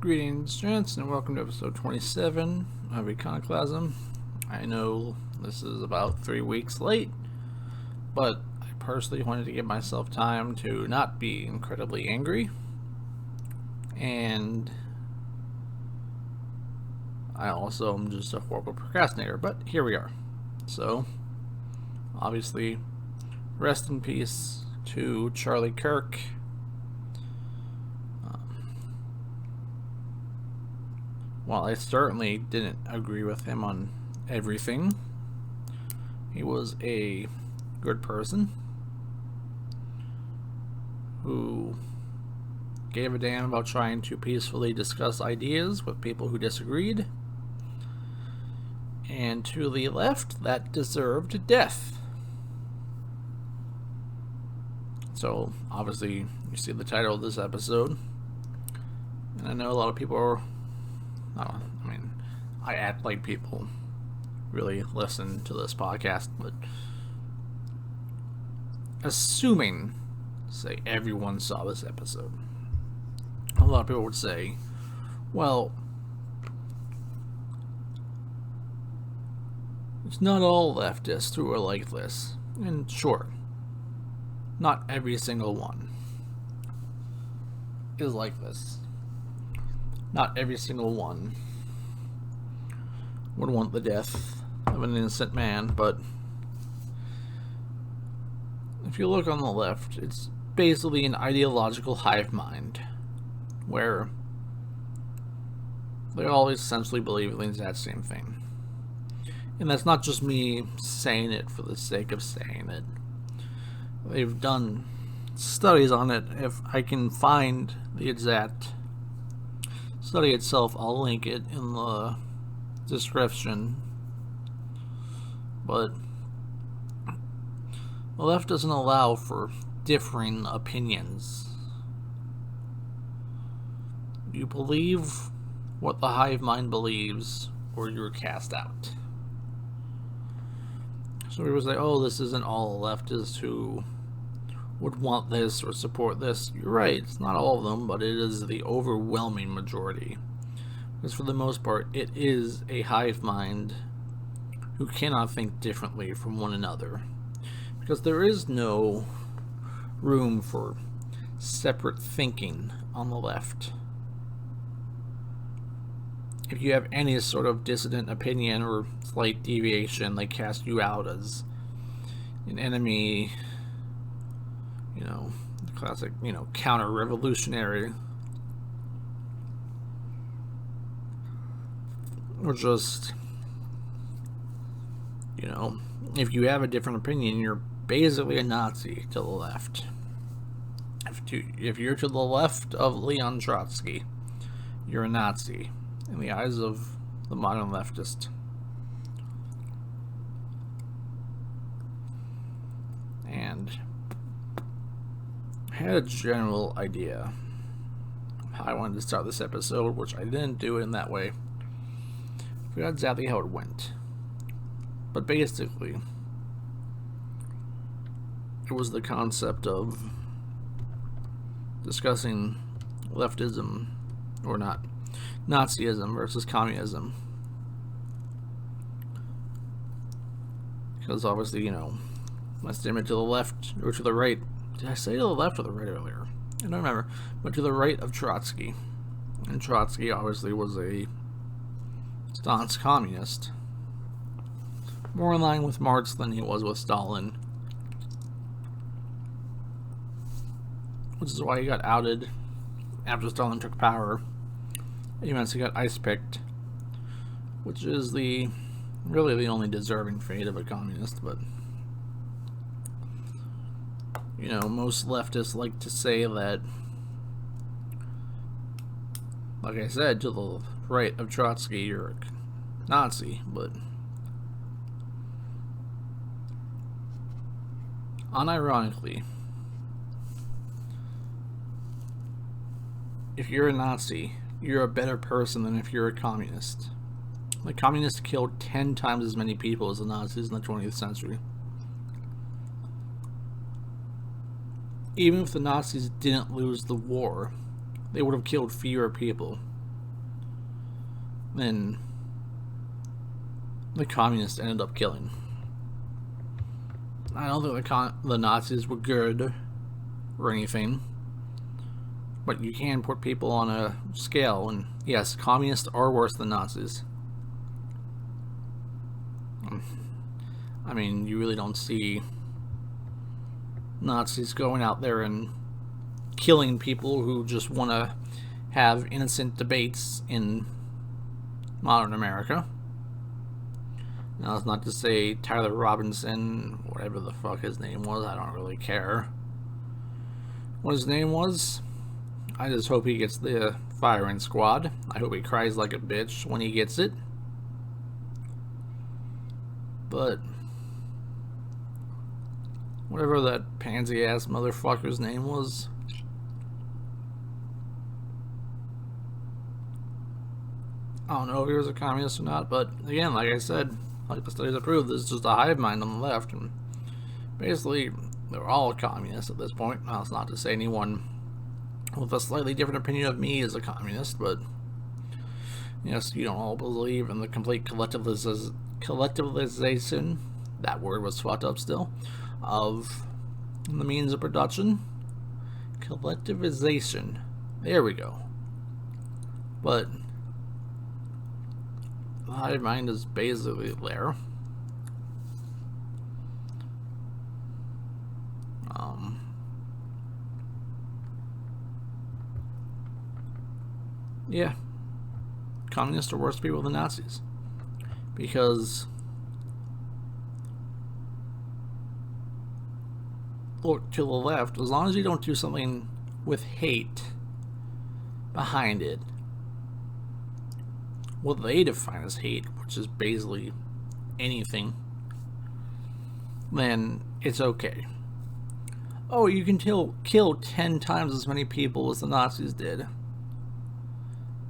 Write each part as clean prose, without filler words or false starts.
Greetings, gents, and welcome to episode 27 of Econoclasm. I know this is about 3 weeks late, but I personally wanted to give myself time to not be incredibly angry, and I also am just a horrible procrastinator, but here we are. So, obviously, rest in peace to Charlie Kirk. While I certainly didn't agree with him on everything, he was a good person who gave a damn about trying to peacefully discuss ideas with people who disagreed. And to the left, that deserved death. So, obviously, you see the title of this episode. And I know a lot of people are... I act like people really listen to this podcast, but assuming, say, everyone saw this episode, a lot of people would say, well, it's not all leftists who are like this. And sure, not every single one is like this. Not every single one would want the death of an innocent man, but if you look on the left, it's basically an ideological hive mind where they all essentially believe the exact same thing. And that's not just me saying it for the sake of saying it. They've done studies on it. If I can find the exact study itself, I'll link it in the description. But the left doesn't allow for differing opinions. You believe what the hive mind believes, or you're cast out. So people say, oh, this isn't all leftists who would want this or support this. You're right, it's not all of them, but it is the overwhelming majority. Because for the most part, it is a hive mind who cannot think differently from one another. Because there is no room for separate thinking on the left. If you have any sort of dissident opinion or slight deviation, they cast you out as an enemy, classic, counter-revolutionary. Or just, if you have a different opinion, you're basically a Nazi to the left. If you're to the left of Leon Trotsky, you're a Nazi in the eyes of the modern leftist. And I had a general idea of how I wanted to start this episode, which I didn't do it in that way. I forgot exactly how it went. But basically, it was the concept of discussing leftism, or not, Nazism versus communism. Because obviously, my statement to the left, or to the right, did I say to the left or the right earlier? I don't remember. But to the right of Trotsky. And Trotsky obviously was a staunch communist. More in line with Marx than he was with Stalin. Which is why he got outed after Stalin took power. He got ice-picked. Which is really the only deserving fate of a communist, but most leftists like to say that, like I said, to the right of Trotsky, you're a Nazi, but unironically, if you're a Nazi, you're a better person than if you're a communist. The communists killed 10 times as many people as the Nazis in the 20th century. Even if the Nazis didn't lose the war, they would have killed fewer people. then the communists ended up killing. I don't think the Nazis were good or anything, but you can put people on a scale, and yes, communists are worse than Nazis. I mean, you really don't see Nazis going out there and killing people who just want to have innocent debates in modern America. Now, that's not to say Tyler Robinson, whatever the fuck his name was, I don't really care what his name was. I just hope he gets the firing squad. I hope he cries like a bitch when he gets it. But whatever that pansy-ass motherfucker's name was, I don't know if he was a communist or not, but again, like I said, like the studies have proved, there's just a hive mind on the left, and basically they're all communists at this point. Now, it's not to say anyone with a slightly different opinion of me is a communist, but yes, you don't all believe in the complete collectivization, that word was fucked up still, of the means of production. Collectivization, there we go. But the hive mind is basically there. Yeah, communists are worse people than Nazis, because look, to the left, as long as you don't do something with hate behind it, what they define as hate, which is basically anything, then it's okay. Oh, you can kill 10 times as many people as the Nazis did,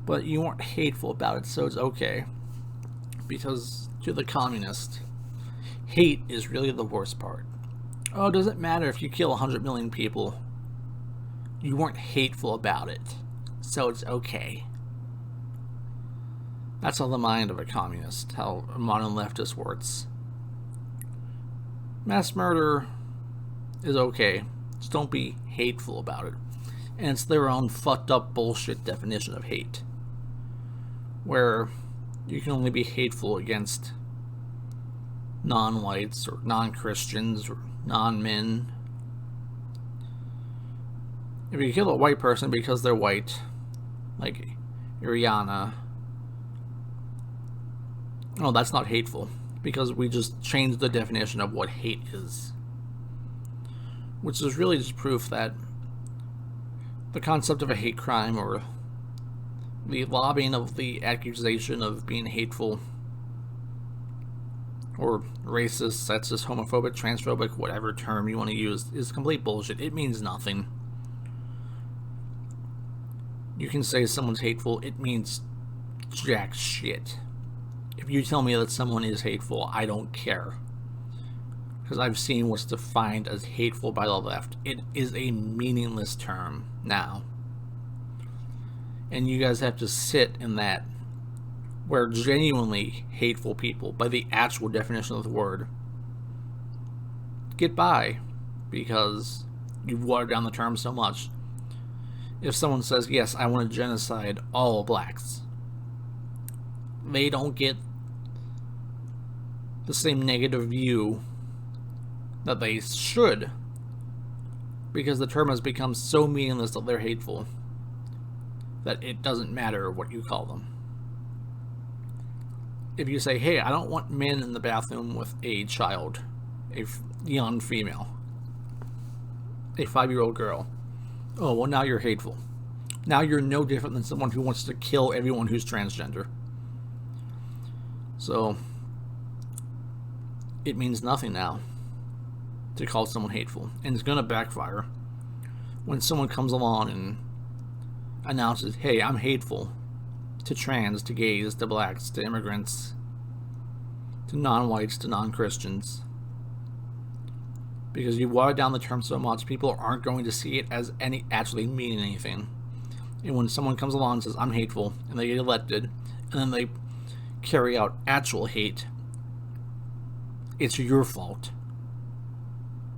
but you weren't hateful about it, so it's okay. Because to the communist, hate is really the worst part. Oh, does it matter if you kill 100 million people? You weren't hateful about it, so it's okay. That's how the mind of a communist, how a modern leftist works. Mass murder is okay, just don't be hateful about it. And it's their own fucked up bullshit definition of hate, where you can only be hateful against non-whites or non-Christians or non-men. If you kill a white person because they're white, like Iriana, oh, that's not hateful, because we just changed the definition of what hate is. Which is really just proof that the concept of a hate crime, or the lobbying of the accusation of being hateful, or racist, sexist, homophobic, transphobic, whatever term you want to use, is complete bullshit. It means nothing. You can say someone's hateful, it means jack shit. If you tell me that someone is hateful, I don't care. Because I've seen what's defined as hateful by the left. It is a meaningless term now. And you guys have to sit in that, where genuinely hateful people, by the actual definition of the word, get by, because you've watered down the term so much. If someone says, yes, I want to genocide all blacks, they don't get the same negative view that they should, because the term has become so meaningless that they're hateful that it doesn't matter what you call them. If you say, hey, I don't want men in the bathroom with a child, a young female, a 5-year-old girl, oh, well, now you're hateful. Now you're no different than someone who wants to kill everyone who's transgender. So it means nothing now to call someone hateful, and it's going to backfire when someone comes along and announces, hey, I'm hateful to trans, to gays, to blacks, to immigrants, to non-whites, to non-Christians. Because you water down the term so much, people aren't going to see it as actually meaning anything. And when someone comes along and says, I'm hateful, and they get elected, and then they carry out actual hate, it's your fault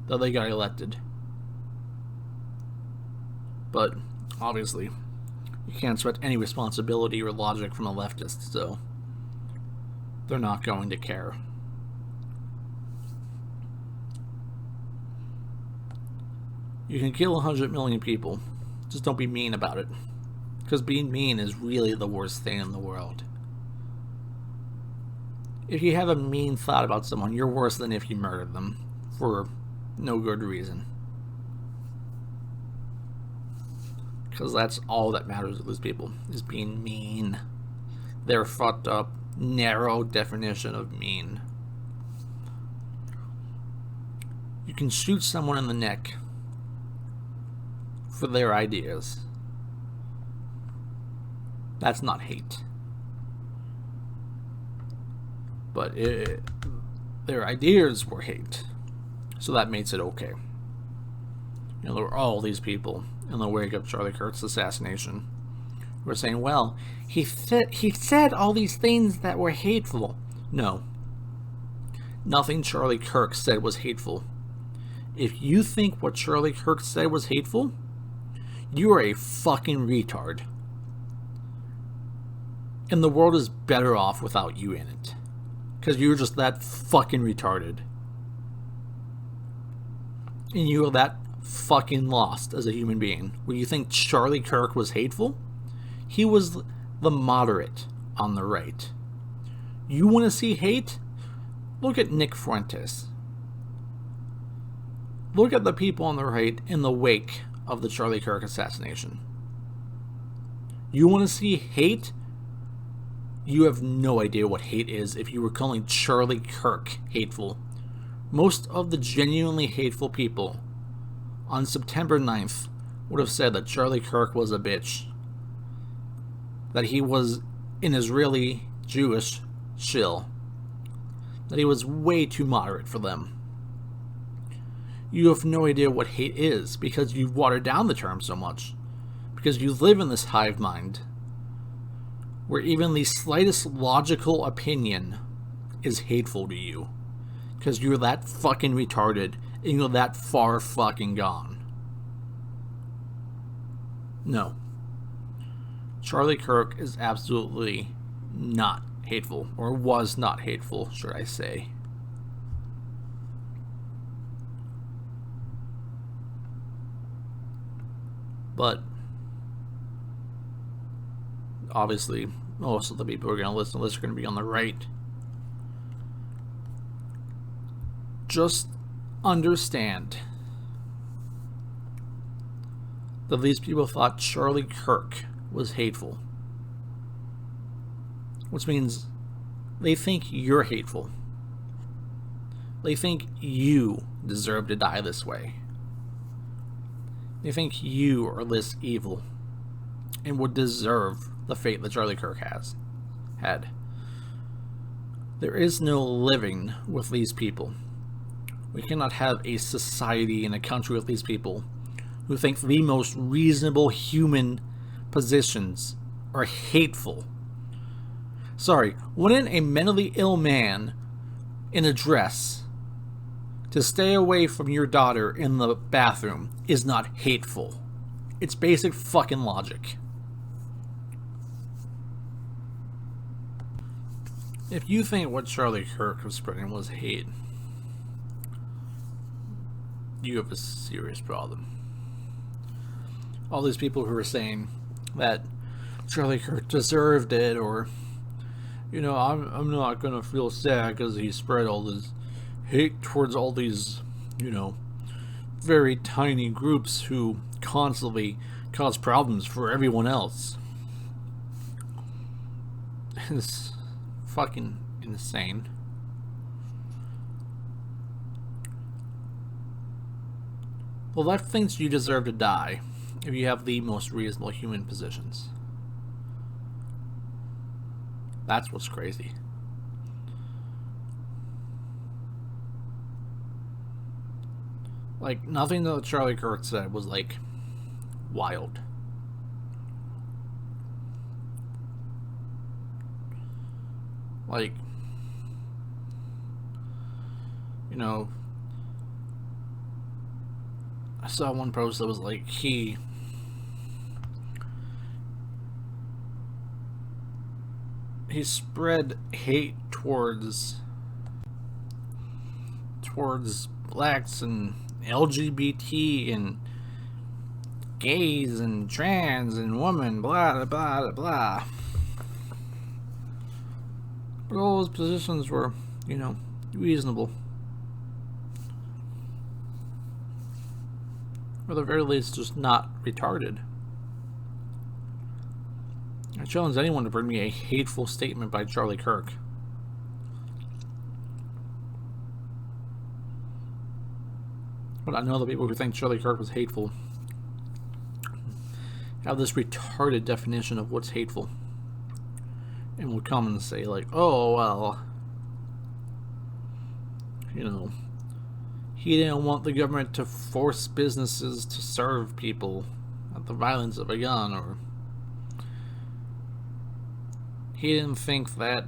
that they got elected. But obviously, you can't expect any responsibility or logic from the leftists, so they're not going to care. You can kill 100 million people, just don't be mean about it. Because being mean is really the worst thing in the world. If you have a mean thought about someone, you're worse than if you murdered them for no good reason. Because that's all that matters with these people, is being mean. They're fucked up, narrow definition of mean. You can shoot someone in the neck for their ideas. That's not hate. But their ideas were hate. So that makes it okay. You know, there were all these people in the wake of Charlie Kirk's assassination who were saying, well, he said all these things that were hateful. No. Nothing Charlie Kirk said was hateful. If you think what Charlie Kirk said was hateful, you are a fucking retard. And the world is better off without you in it. Because you're just that fucking retarded. And you are that fucking lost as a human being. Where you think Charlie Kirk was hateful? He was the moderate on the right. You want to see hate? Look at Nick Fuentes. Look at the people on the right in the wake of the Charlie Kirk assassination. You want to see hate? You have no idea what hate is if you were calling Charlie Kirk hateful. Most of the genuinely hateful people on September 9th would have said that Charlie Kirk was a bitch. That he was an Israeli Jewish shill. That he was way too moderate for them. You have no idea what hate is because you've watered down the term so much. Because you live in this hive mind where even the slightest logical opinion is hateful to you. Because you're that fucking retarded and you're that far fucking gone. No. Charlie Kirk is absolutely not hateful. Or was not hateful, should I say. But obviously, most of the people who are going to listen to this are going to be on the right. Just understand that these people thought Charlie Kirk was hateful. Which means they think you're hateful. They think you deserve to die this way. They think you are this evil and would deserve the fate that Charlie Kirk had. There is no living with these people. We cannot have a society and a country with these people who think the most reasonable human positions are hateful. Sorry, wouldn't a mentally ill man in a dress to stay away from your daughter in the bathroom is not hateful? It's basic fucking logic. If you think what Charlie Kirk was spreading was hate, you have a serious problem. All these people who are saying that Charlie Kirk deserved it, or, you know, I'm not gonna feel sad because he spread all this hate towards all these, you know, very tiny groups who constantly cause problems for everyone else. It's fucking insane. The left thinks you deserve to die if you have the most reasonable human positions. That's what's crazy. Like, nothing that Charlie Kirk said was, like, wild. Like, you know, I saw one post that was like he spread hate towards blacks and LGBT and gays and trans and women, blah blah blah blah. But all those positions were, you know, reasonable. Or at the very least, just not retarded. I challenge anyone to bring me a hateful statement by Charlie Kirk. But I know the people who think Charlie Kirk was hateful have this retarded definition of what's hateful. And will come and say, like, oh, well, you know, he didn't want the government to force businesses to serve people at the violence of a gun, or he didn't think that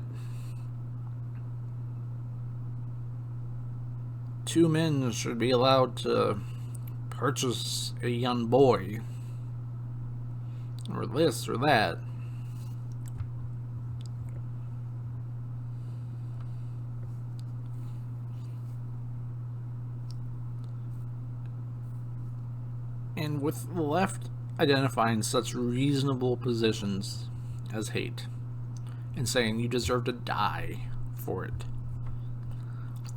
two men should be allowed to purchase a young boy, or this or that. And with the left identifying such reasonable positions as hate and saying you deserve to die for it,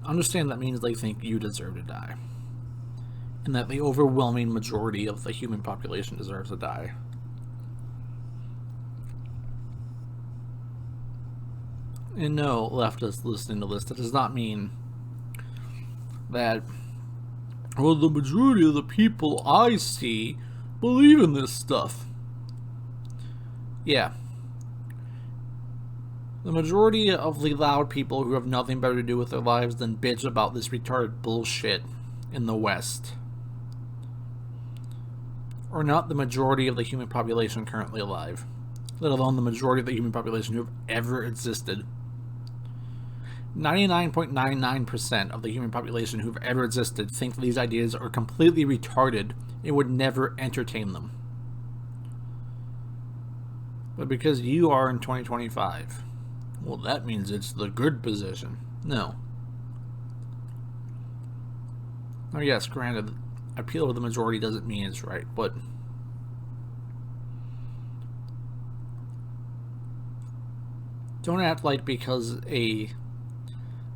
understand that means they think you deserve to die, and that the overwhelming majority of the human population deserves to die. And no, leftists listening to this, that does not mean that, well, the majority of the people I see believe in this stuff. Yeah. The majority of the loud people who have nothing better to do with their lives than bitch about this retarded bullshit in the West are not the majority of the human population currently alive, let alone the majority of the human population who have ever existed. 99.99% of the human population who've ever existed think these ideas are completely retarded and would never entertain them. But because you are in 2025, well, that means it's the good position. No. Oh yes, granted, appeal to the majority doesn't mean it's right, but don't act like because a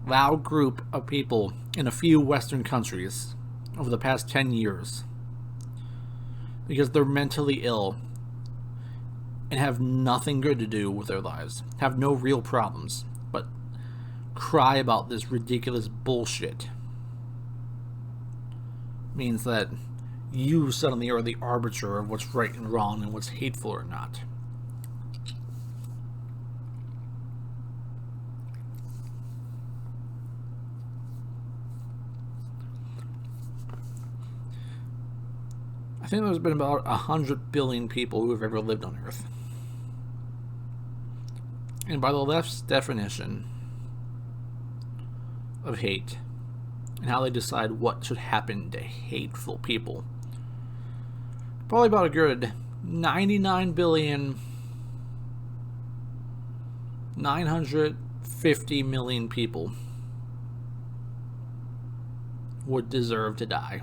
loud group of people in a few Western countries over the past 10 years, because they're mentally ill and have nothing good to do with their lives, have no real problems, but cry about this ridiculous bullshit, means that you suddenly are the arbiter of what's right and wrong and what's hateful or not. I think there's been about 100 billion people who have ever lived on Earth. And by the left's definition of hate and how they decide what should happen to hateful people, probably about a good 99,950,000,000 people would deserve to die.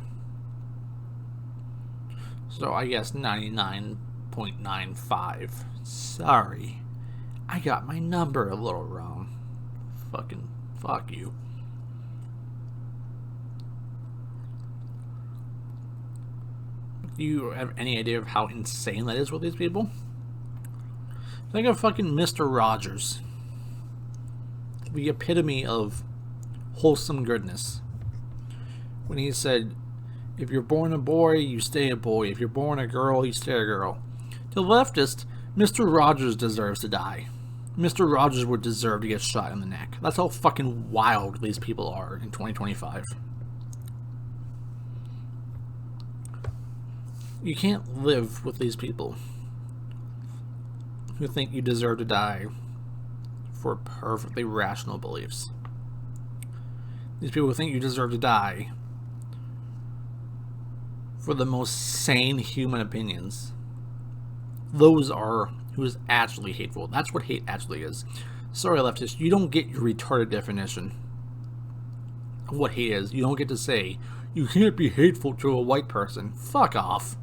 So I guess 99.95. Sorry. I got my number a little wrong. Fucking fuck you. Do you have any idea of how insane that is with these people? Think of fucking Mr. Rogers. The epitome of wholesome goodness. When he said, if you're born a boy, you stay a boy. If you're born a girl, you stay a girl. To the leftist, Mr. Rogers deserves to die. Mr. Rogers would deserve to get shot in the neck. That's how fucking wild these people are in 2025. You can't live with these people who think you deserve to die for perfectly rational beliefs. These people who think you deserve to die for the most sane human opinions. Those are who is actually hateful. That's what hate actually is. Sorry, leftists, you don't get your retarded definition of what hate is. You don't get to say, you can't be hateful to a white person. Fuck off.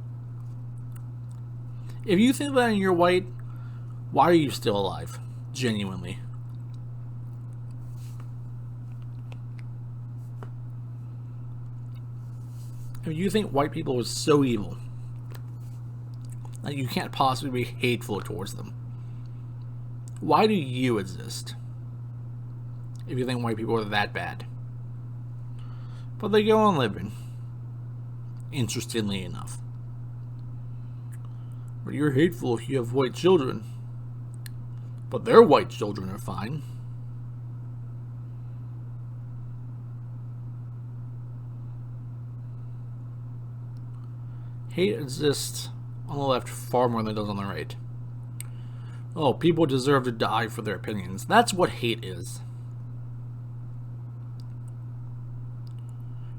If you think that and you're white, why are you still alive? Genuinely. If you think white people are so evil that you can't possibly be hateful towards them, why do you exist? If you think white people are that bad. But they go on living. Interestingly enough. But you're hateful if you have white children. But their white children are fine. Hate exists on the left far more than it does on the right. Oh, people deserve to die for their opinions. That's what hate is.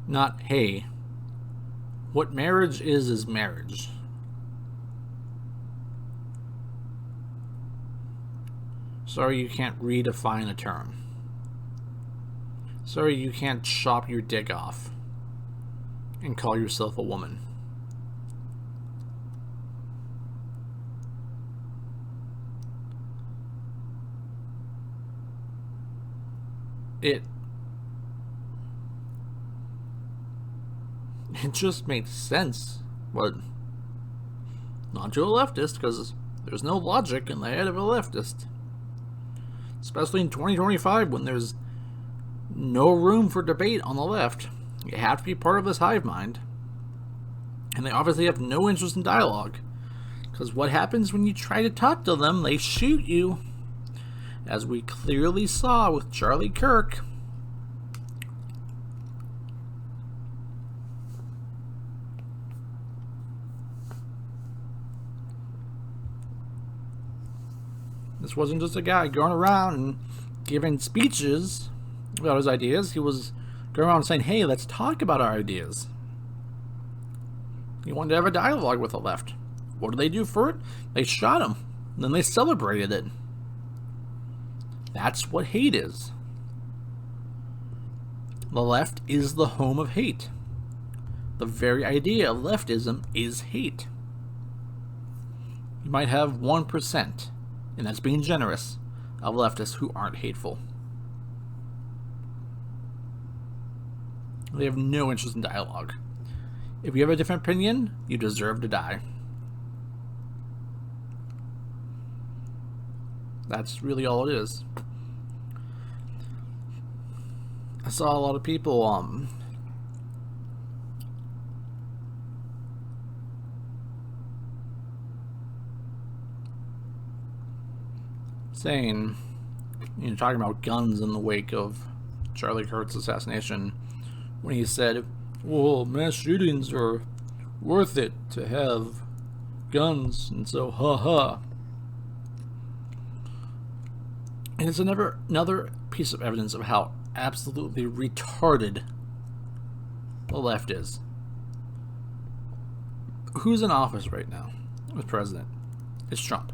Not, hey, what marriage is marriage. Sorry you can't redefine a term. Sorry you can't chop your dick off and call yourself a woman. It just makes sense, but not to a leftist, because there's no logic in the head of a leftist. Especially in 2025, when there's no room for debate on the left. You have to be part of this hive mind. And they obviously have no interest in dialogue. Because what happens when you try to talk to them? They shoot you. As we clearly saw with Charlie Kirk. This wasn't just a guy going around and giving speeches about his ideas. He was going around saying, hey, let's talk about our ideas. He wanted to have a dialogue with the left. What did they do for it? They shot him. And then they celebrated it. That's what hate is. The left is the home of hate. The very idea of leftism is hate. You might have 1%, and that's being generous, of leftists who aren't hateful. They have no interest in dialogue. If you have a different opinion, you deserve to die. That's really all it is. I saw a lot of people saying, talking about guns in the wake of Charlie Kirk's assassination, when he said, well, mass shootings are worth it to have guns, and so ha. And it's another piece of evidence of how absolutely retarded the left is. Who's in office right now as president? It's Trump.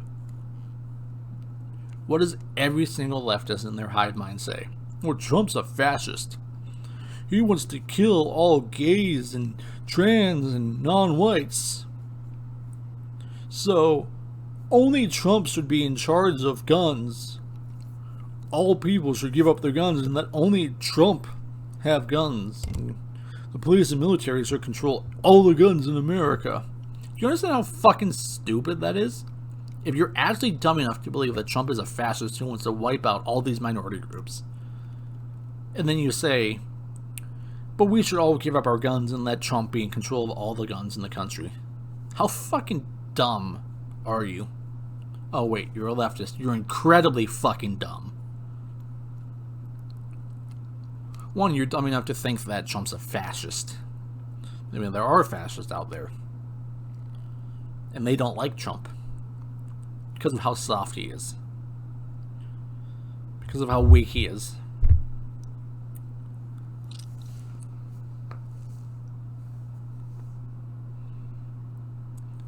What does every single leftist in their hive mind say? Well, Trump's a fascist. He wants to kill all gays and trans and non-whites. So, only Trump should be in charge of guns. All people should give up their guns and let only Trump have guns. And the police and military should control all the guns in America. Do you understand how fucking stupid that is? If you're actually dumb enough to believe that Trump is a fascist who wants to wipe out all these minority groups, and then you say, but we should all give up our guns and let Trump be in control of all the guns in the country. How fucking dumb are you? Oh wait, you're a leftist. You're incredibly fucking dumb. One, you're dumb enough to think that Trump's a fascist. I mean, there are fascists out there. And they don't like Trump. Because of how soft he is. because of how weak he is.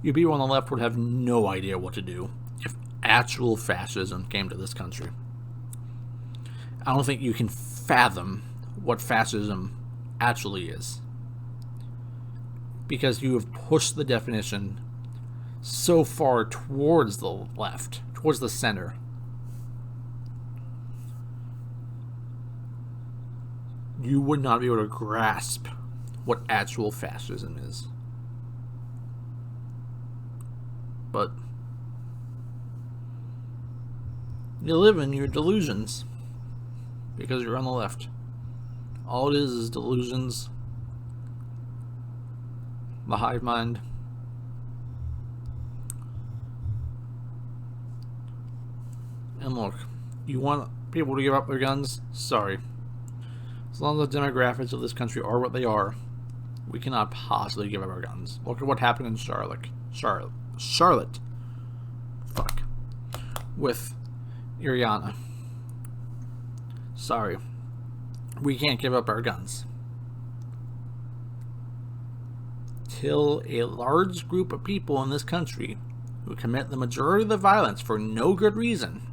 You people on the left would have no idea what to do if actual fascism came to this country. I don't think you can fathom what fascism actually is, because you have pushed the definition so far towards the left, towards the center. You would not be able to grasp what actual fascism is. But you live in your delusions because you're on the left. All it is delusions, the hive mind. And look, you want people to give up their guns? Sorry. As long as the demographics of this country are what they are, we cannot possibly give up our guns. Look at what happened in Charlotte. Fuck. With Iriana. Sorry. We can't give up our guns. Till a large group of people in this country who commit the majority of the violence for no good reason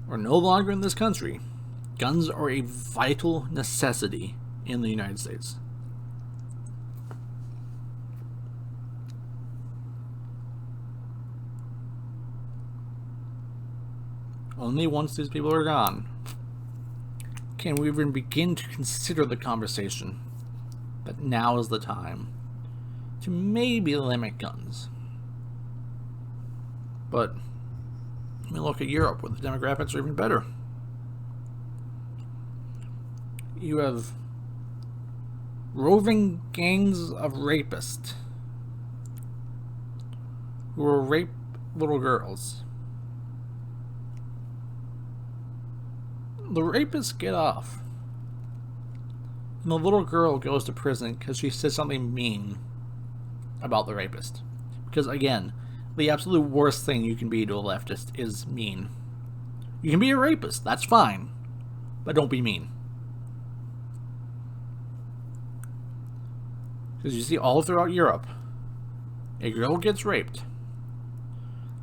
are no longer in this country, guns are a vital necessity in the United States. Only once these people are gone can we even begin to consider the conversation that now is the time to maybe limit guns. But I mean, look at Europe, where the demographics are even better. You have roving gangs of rapists who will rape little girls. The rapists get off, and the little girl goes to prison because she said something mean about the rapist. Because again, the absolute worst thing you can be to a leftist is mean. You can be a rapist, that's fine, but don't be mean. Because you see all throughout Europe, a girl gets raped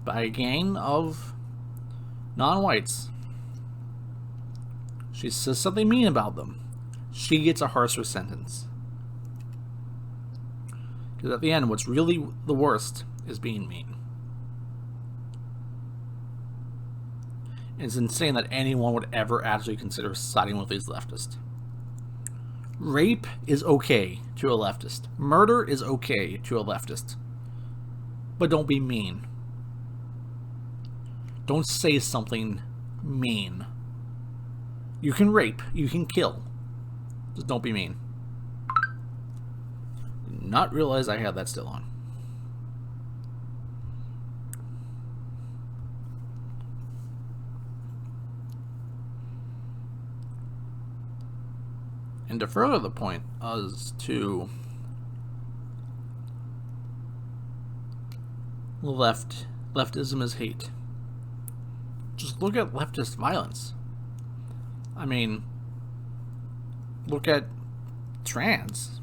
by a gang of non-whites. She says something mean about them. She gets a harsher sentence. Because at the end, what's really the worst is being mean. It's insane that anyone would ever actually consider siding with these leftists. Rape is okay to a leftist. Murder is okay to a leftist. But don't be mean. Don't say something mean. You can rape, you can kill. Just don't be mean. Did not realize I had that still on. And to further the point as to leftism is hate. Just look at leftist violence. I mean, look at trans.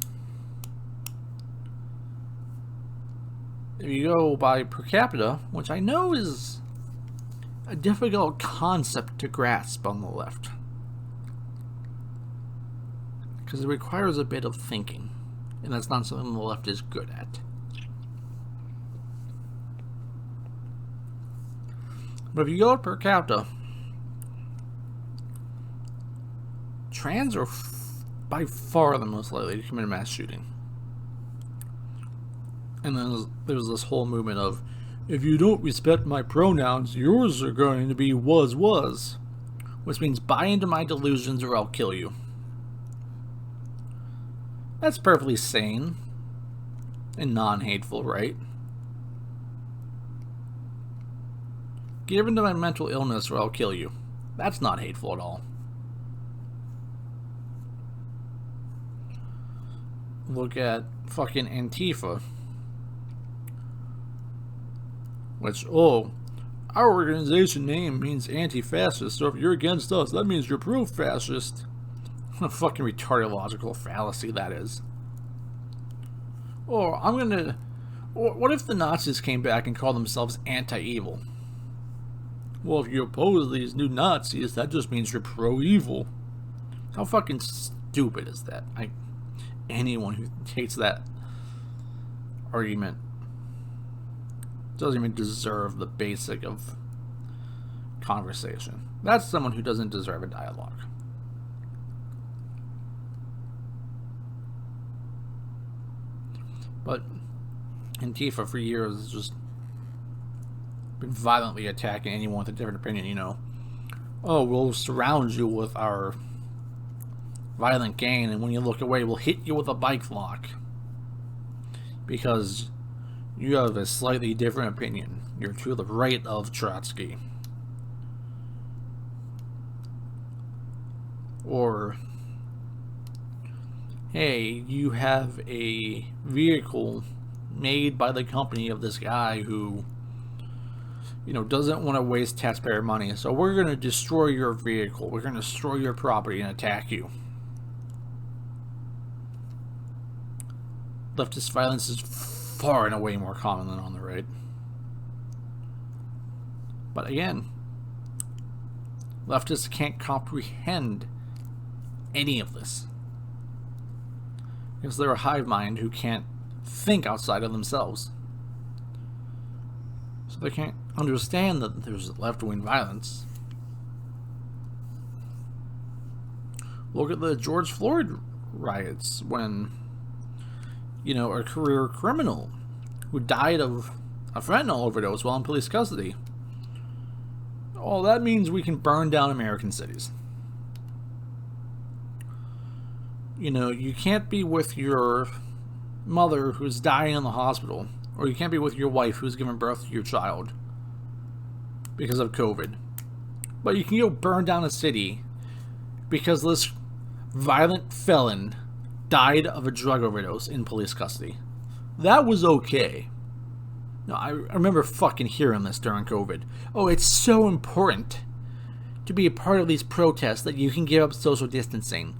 If you go by per capita, which I know is a difficult concept to grasp on the left, because it requires a bit of thinking, and that's not something the left is good at. But if you go per capita, trans are by far the most likely to commit a mass shooting. And then there's this whole movement of, if you don't respect my pronouns, yours are going to be was. Which means buy into my delusions or I'll kill you. That's perfectly sane and non-hateful, right? Give into my mental illness or I'll kill you. That's not hateful at all. Look at fucking Antifa. Which, our organization name means anti-fascist, so if you're against us, that means you're pro-fascist. What a fucking retarded logical fallacy that is. Or what if the Nazis came back and called themselves anti-evil? Well, if you oppose these new Nazis, that just means you're pro-evil. How fucking stupid is that? Anyone who takes that argument doesn't even deserve the basic of conversation. That's someone who doesn't deserve a dialogue. But Antifa for years has just been violently attacking anyone with a different opinion, you know. Oh, we'll surround you with our violent gang, and when you look away, we'll hit you with a bike lock. Because you have a slightly different opinion. You're to the right of Trotsky. Or, hey, you have a vehicle made by the company of this guy who, you know, doesn't want to waste taxpayer money, so we're going to destroy your vehicle. We're going to destroy your property and attack you. Leftist violence is far and away more common than on the right. But again, leftists can't comprehend any of this. Because they're a hive mind who can't think outside of themselves. So they can't understand that there's left-wing violence. Look at the George Floyd riots when, you know, a career criminal who died of a fentanyl overdose while in police custody. Oh, that means we can burn down American cities. You know, you can't be with your mother who's dying in the hospital, or you can't be with your wife who's given birth to your child because of COVID. But you can go burn down a city because this violent felon died of a drug overdose in police custody. That was okay. No, I remember fucking hearing this during COVID. Oh, it's so important to be a part of these protests that you can give up social distancing.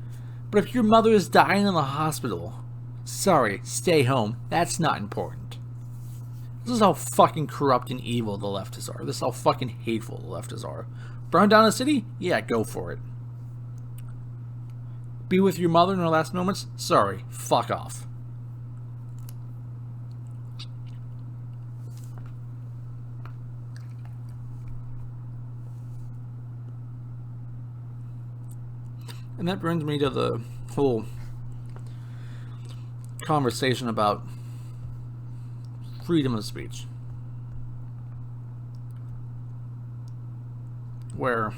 But if your mother is dying in the hospital, sorry, stay home. That's not important. This is how fucking corrupt and evil the leftists are. This is how fucking hateful the leftists are. Burn down a city? Yeah, go for it. Be with your mother in her last moments? Sorry, fuck off. And that brings me to the whole conversation about freedom of speech. Where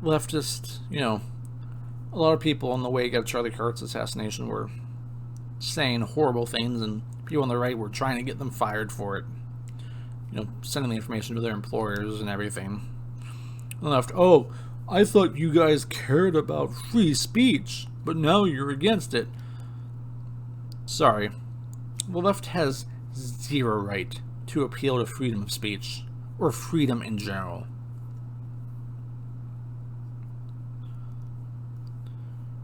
leftists, you know, a lot of people in the wake of Charlie Kirk's assassination were saying horrible things, and people on the right were trying to get them fired for it. You know, sending the information to their employers and everything. And the left, oh, I thought you guys cared about free speech, but now you're against it. Sorry. The left has zero right to appeal to freedom of speech, or freedom in general.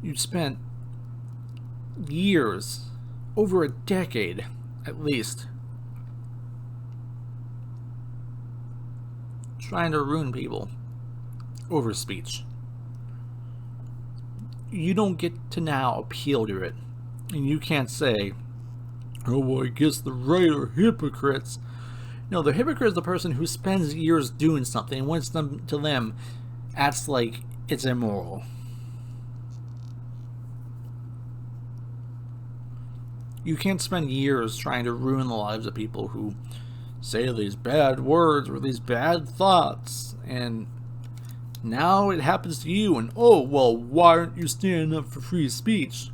You spent years, over a decade at least, trying to ruin people over speech. You don't get to now appeal to it. And you can't say, oh, well, I guess the right are hypocrites. No, the hypocrite is the person who spends years doing something and once them to them acts like it's immoral. You can't spend years trying to ruin the lives of people who say these bad words or these bad thoughts, and now it happens to you, and oh, well, why aren't you standing up for free speech?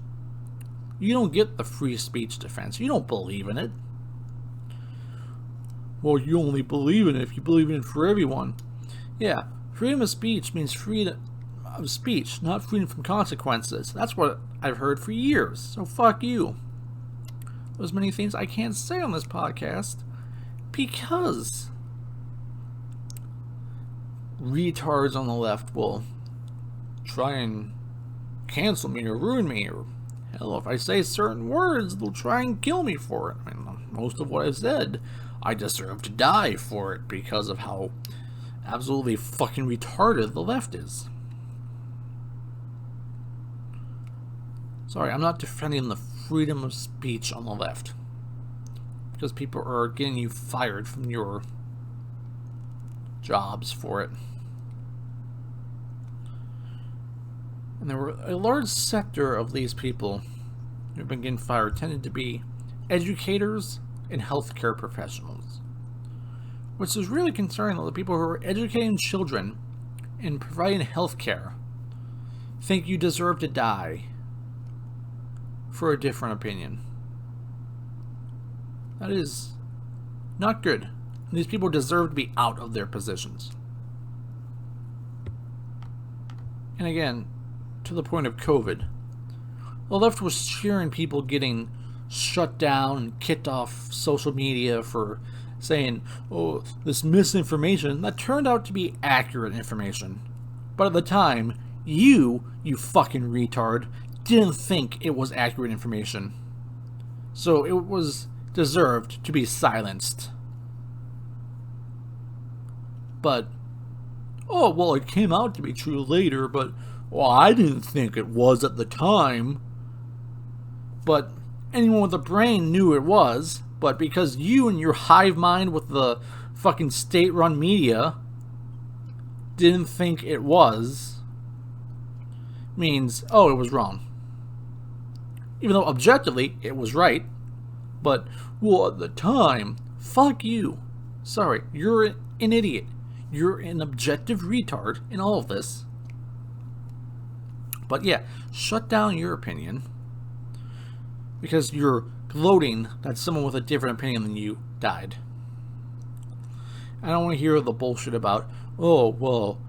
You don't get the free speech defense. You don't believe in it. Well, you only believe in it if you believe in it for everyone. Yeah, freedom of speech means freedom of speech, not freedom from consequences. That's what I've heard for years, so fuck you. There's many things I can't say on this podcast because retards on the left will try and cancel me or ruin me, or hell, if I say certain words, they'll try and kill me for it. I mean, most of what I've said, I deserve to die for it because of how absolutely fucking retarded the left is. Sorry, I'm not defending the freedom of speech on the left, because people are getting you fired from your jobs for it. And there were a large sector of these people who've been getting fired tended to be educators and healthcare professionals, which is really concerning that the people who are educating children and providing healthcare think you deserve to die for a different opinion. That is not good. These people deserve to be out of their positions. And again, to the point of COVID, the left was cheering people getting shut down and kicked off social media for saying, oh, this misinformation that turned out to be accurate information. But at the time, you fucking retard, didn't think it was accurate information. So it was deserved to be silenced. But, oh, well, it came out to be true later, but, well, I didn't think it was at the time. But anyone with a brain knew it was, but because you and your hive mind with the fucking state-run media didn't think it was, means, oh, it was wrong. Even though objectively it was right, but, well, at the time, fuck you. Sorry, you're an idiot. You're an objective retard in all of this. But yeah, shut down your opinion because you're gloating that someone with a different opinion than you died. I don't want to hear the bullshit about, oh, well,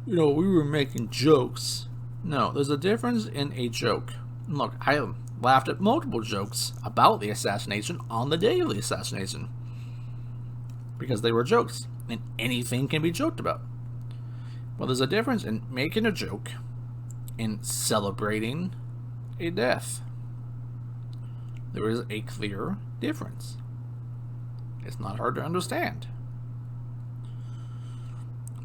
you know, we were making jokes. No, there's a difference in a joke. Look, I laughed at multiple jokes about the assassination on the day of the assassination because they were jokes, and anything can be joked about. But there's a difference in making a joke and celebrating a death. There is a clear difference. It's not hard to understand.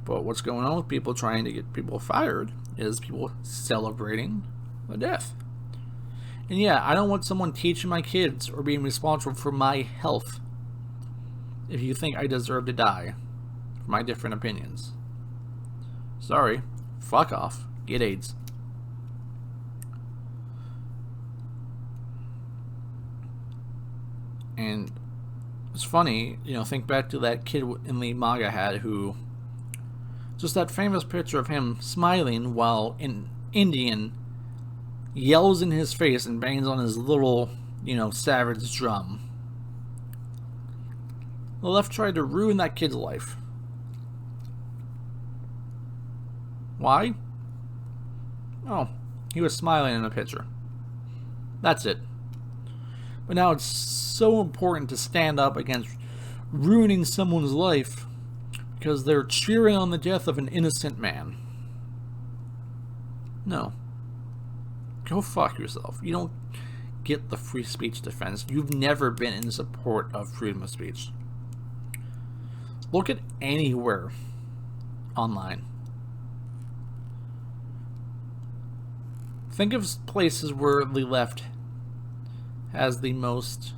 But what's going on with people trying to get people fired is people celebrating a death. And yeah, I don't want someone teaching my kids or being responsible for my health if you think I deserve to die for my different opinions. Sorry, fuck off, get AIDS. And it's funny, you know, think back to that kid in the MAGA hat who, just that famous picture of him smiling while an Indian yells in his face and bangs on his little, you know, savage drum. The left tried to ruin that kid's life. Why? Oh, he was smiling in a picture. That's it. But now it's so important to stand up against ruining someone's life because they're cheering on the death of an innocent man. No. Go fuck yourself. You don't get the free speech defense. You've never been in support of freedom of speech. Look at anywhere online. Think of places where the left has the most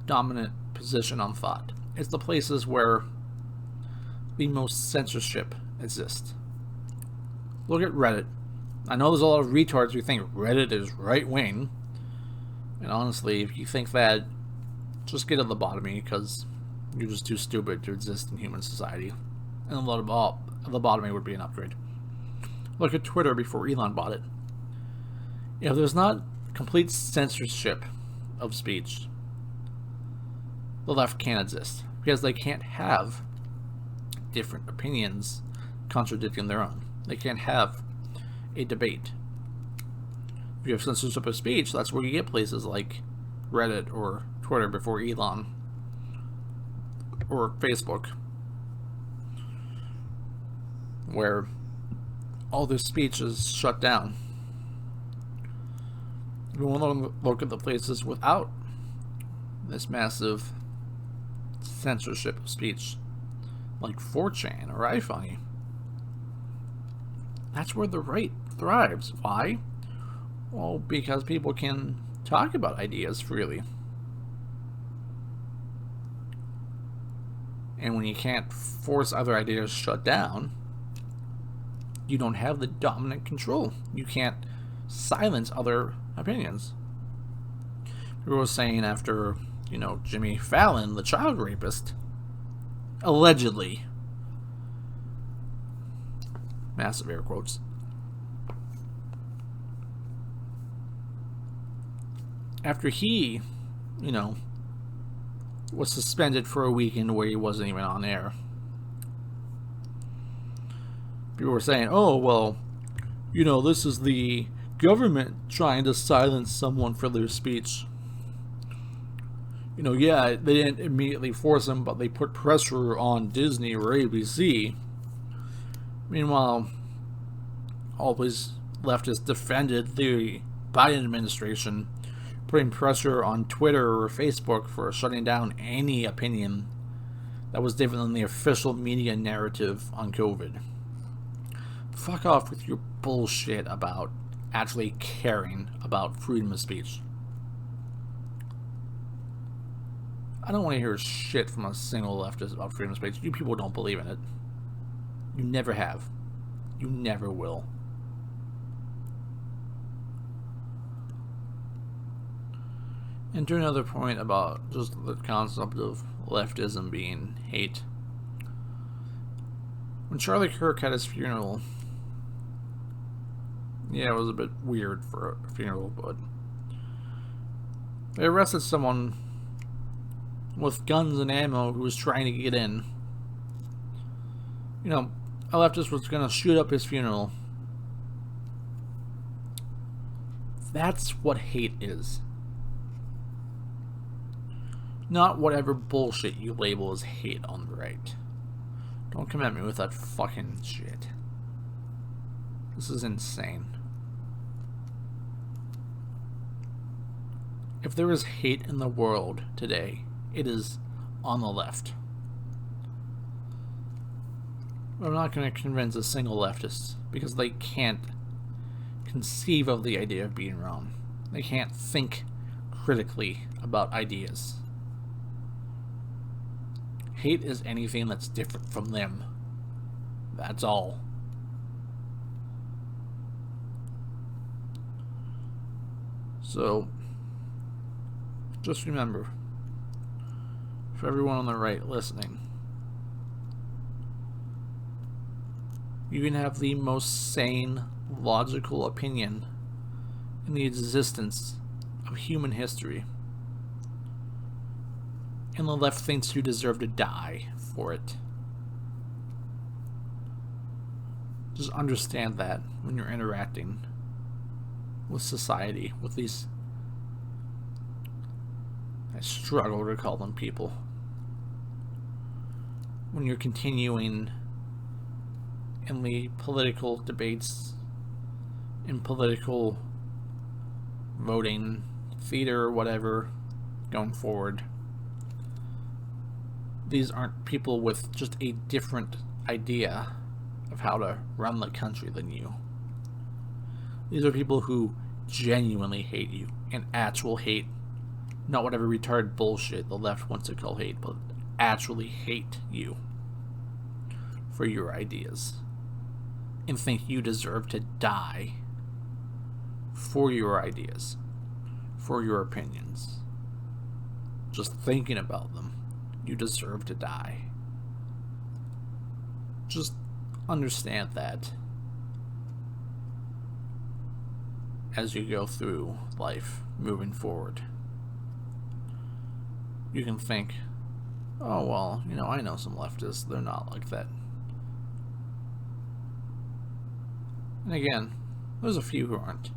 dominant position on thought. It's the places where the most censorship exists. Look at Reddit. I know there's a lot of retards who think Reddit is right-wing. And honestly, if you think that, just get a lobotomy because you're just too stupid to exist in human society. And a lobotomy would be an upgrade. Look at Twitter before Elon bought it. If there's not complete censorship of speech, the left can't exist because they can't have different opinions contradicting their own. They can't have a debate. If you have censorship of speech, that's where you get places like Reddit or Twitter before Elon or Facebook. where all their speech is shut down. We want to look at the places without this massive censorship of speech, like 4chan or iFunny. That's where the right thrives. Why? Well, because people can talk about ideas freely. And when you can't force other ideas shut down, you don't have the dominant control. You can't silence other opinions. People were saying after, Jimmy Fallon, the child rapist, allegedly, massive air quotes, after he, was suspended for a weekend where he wasn't even on air. People were saying, oh, well, this is the government trying to silence someone for their speech. Yeah, they didn't immediately force him, but they put pressure on Disney or ABC. Meanwhile, all these leftists defended the Biden administration putting pressure on Twitter or Facebook for shutting down any opinion that was different than the official media narrative on COVID. Fuck off with your bullshit about actually caring about freedom of speech. I don't want to hear shit from a single leftist about freedom of speech. You people don't believe in it. You never have. You never will. And to another point about just the concept of leftism being hate. When Charlie Kirk had his funeral, yeah, it was a bit weird for a funeral, but they arrested someone with guns and ammo who was trying to get in. A leftist was going to shoot up his funeral. That's what hate is. Not whatever bullshit you label as hate on the right. Don't come at me with that fucking shit. This is insane. If there is hate in the world today, it is on the left. I'm not going to convince a single leftist because they can't conceive of the idea of being wrong. They can't think critically about ideas. Hate is anything that's different from them. That's all. So, just remember, for everyone on the right listening, you can have the most sane, logical opinion in the existence of human history, and the left thinks you deserve to die for it. Just understand that when you're interacting with society, with these, I struggle to call them people, when you're continuing in the political debates, in political voting, theater, or whatever, going forward. These aren't people with just a different idea of how to run the country than you. These are people who genuinely hate you, and actual hate, not whatever retarded bullshit the left wants to call hate, but actually hate you for your ideas, and think you deserve to die for your ideas, for your opinions. Just thinking about them, you deserve to die. Just understand that as you go through life moving forward. You can think, oh well, I know some leftists, they're not like that. And again, there's a few who aren't.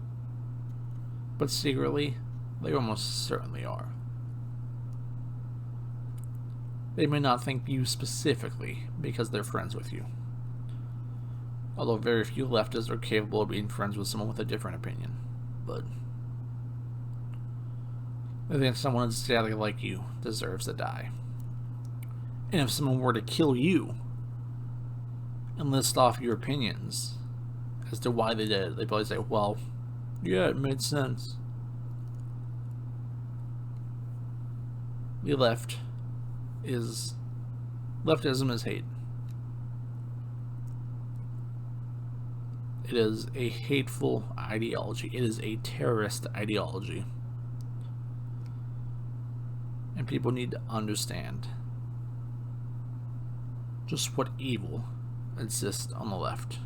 But secretly, they almost certainly are. They may not think you specifically because they're friends with you. Although very few leftists are capable of being friends with someone with a different opinion. But I think someone exactly like you deserves to die. And if someone were to kill you and list off your opinions as to why they did it, they'd probably say, well, yeah, it made sense. The leftism is hate. It is a hateful ideology. It is a terrorist ideology. And people need to understand just what evil exists on the left.